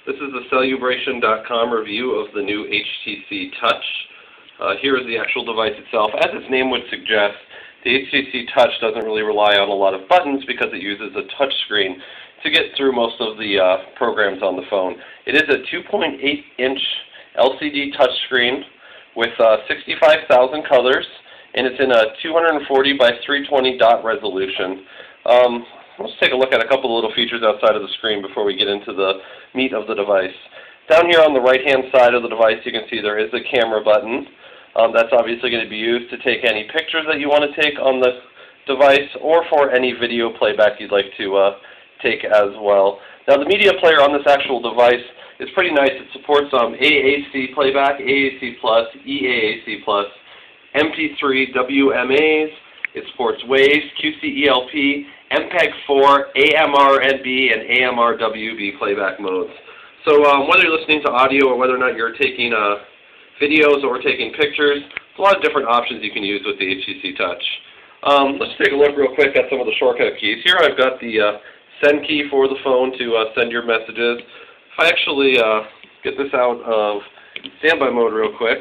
This is the Celebration.com review of the new HTC Touch. Here is the actual device itself. As its name would suggest, the HTC Touch doesn't really rely on a lot of buttons because it uses a touch screen to get through most of the programs on the phone. It is a 2.8-inch LCD touchscreen with 65,000 colors, and it's in a 240 by 320 dot resolution. Let's take a look at a couple of little features outside of the screen before we get into the meat of the device. Down here on the right-hand side of the device, you can see there is a camera button. That's obviously going to be used to take any pictures that you want to take on the device or for any video playback you'd like to take as well. Now, the media player on this actual device is pretty nice. It supports AAC playback, AAC+, EAAC+, MP3 WMAs. It supports WAVs, QCELP, MPEG-4, AMRNB, and AMRWB playback modes. So whether you're listening to audio or whether or not you're taking videos or taking pictures, there's a lot of different options you can use with the HTC Touch. Let's take a look real quick at some of the shortcut keys. Here I've got the send key for the phone to send your messages. If I actually get this out of standby mode real quick,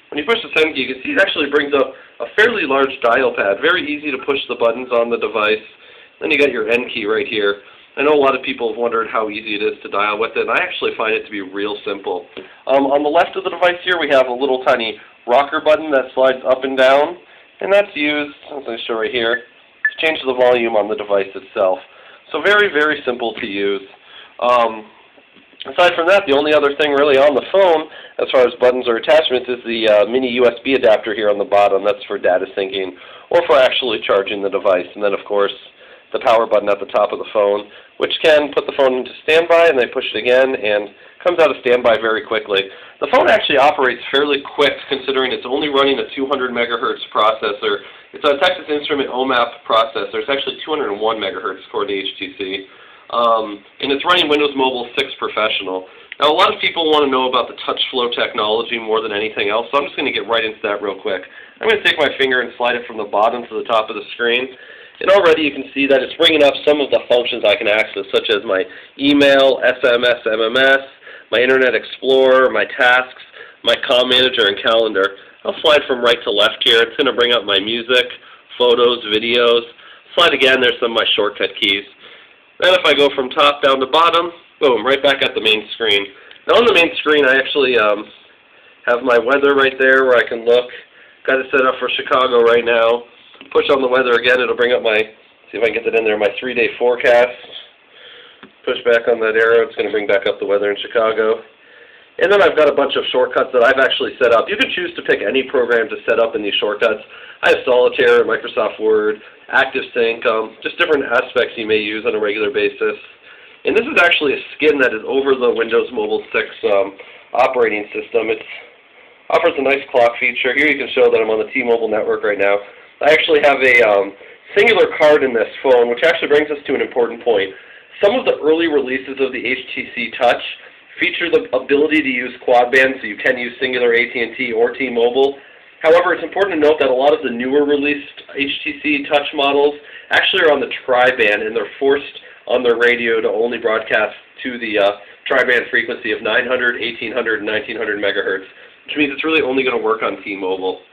when you push the send key, you can see it actually brings up a fairly large dial pad. Very easy to push the buttons on the device. Then you got your end key right here. I know a lot of people have wondered how easy it is to dial with it, and I actually find it to be real simple. On the left of the device here, we have a little tiny rocker button that slides up and down, and that's used, as I show right here, to change the volume on the device itself. So very, very simple to use. Aside from that, the only other thing really on the phone, as far as buttons or attachments, is the mini USB adapter here on the bottom. That's for data syncing or for actually charging the device. And then, of course, the power button at the top of the phone, which can put the phone into standby, and they push it again, and comes out of standby very quickly. The phone actually operates fairly quick, considering it's only running a 200 megahertz processor. It's a Texas Instrument OMAP processor. It's actually 201 megahertz according to HTC. And it's running Windows Mobile 6 Professional. Now, a lot of people want to know about the TouchFlow technology more than anything else, so I'm just going to get right into that real quick. I'm going to take my finger and slide it from the bottom to the top of the screen. And already you can see that it's bringing up some of the functions I can access, such as my email, SMS, MMS, my Internet Explorer, my tasks, my comm manager, and calendar. I'll slide from right to left here. It's going to bring up my music, photos, videos. Slide again, there's some of my shortcut keys. Then if I go from top down to bottom, boom, right back at the main screen. Now on the main screen I actually have my weather right there where I can look. Got it set up for Chicago right now. Push on the weather again, it'll bring up my, see if I can get that in there, my 3-day forecast. Push back on that arrow, it's going to bring back up the weather in Chicago. And then I've got a bunch of shortcuts that I've actually set up. You can choose to pick any program to set up in these shortcuts. I have Solitaire, Microsoft Word, ActiveSync, just different aspects you may use on a regular basis. And this is actually a skin that is over the Windows Mobile 6 operating system. It offers a nice clock feature. Here you can show that I'm on the T-Mobile network right now. I actually have a singular card in this phone, which actually brings us to an important point. Some of the early releases of the HTC Touch feature the ability to use quad band, so you can use singular AT&T or T-Mobile. However, it's important to note that a lot of the newer released HTC Touch models actually are on the tri-band, and they're forced on their radio to only broadcast to the tri-band frequency of 900, 1800, and 1900 megahertz, which means it's really only going to work on T-Mobile.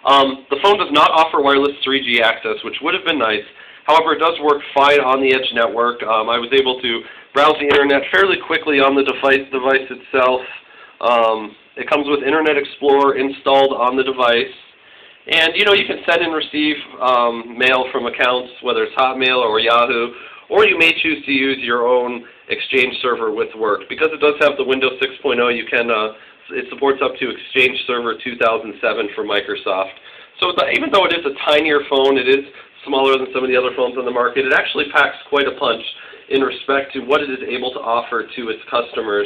The phone does not offer wireless 3G access, which would have been nice. However, it does work fine on the Edge network. I was able to browse the Internet fairly quickly on the device itself. It comes with Internet Explorer installed on the device. And, you know, you can send and receive mail from accounts, whether it's Hotmail or Yahoo, or you may choose to use your own Exchange server with work. Because it does have the Windows 6.0, you can it supports up to Exchange Server 2007 for Microsoft. So even though it is a tinier phone, it is smaller than some of the other phones on the market, it actually packs quite a punch in respect to what it is able to offer to its customers.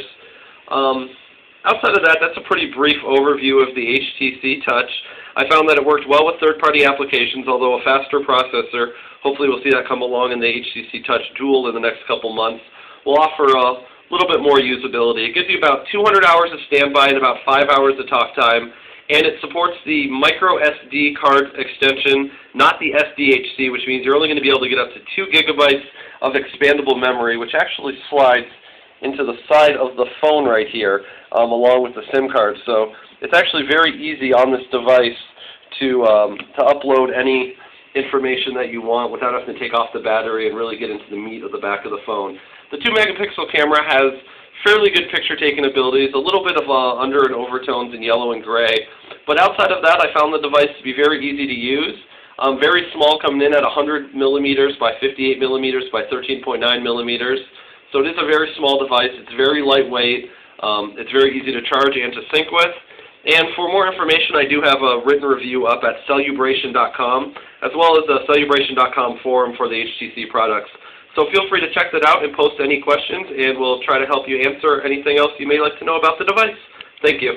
Outside of that, that's a pretty brief overview of the HTC Touch. I found that it worked well with third-party applications, although a faster processor, hopefully we'll see that come along in the HTC Touch Dual in the next couple months, will offer a little bit more usability. It gives you about 200 hours of standby and about 5 hours of talk time, and it supports the micro SD card extension, not the SDHC, which means you're only going to be able to get up to 2 gigabytes of expandable memory, which actually slides into the side of the phone right here, along with the SIM card. So it's actually very easy on this device to upload any information that you want without having to take off the battery and really get into the meat of the back of the phone. The 2-megapixel camera has fairly good picture-taking abilities, a little bit of under and overtones in yellow and gray, but outside of that I found the device to be very easy to use. Very small, coming in at 100 millimeters by 58 millimeters by 13.9 millimeters. So it is a very small device. It's very lightweight. It's very easy to charge and to sync with. And for more information, I do have a written review up at Celubration.com, as well as the Celubration.com forum for the HTC products. So feel free to check that out and post any questions, and we'll try to help you answer anything else you may like to know about the device. Thank you.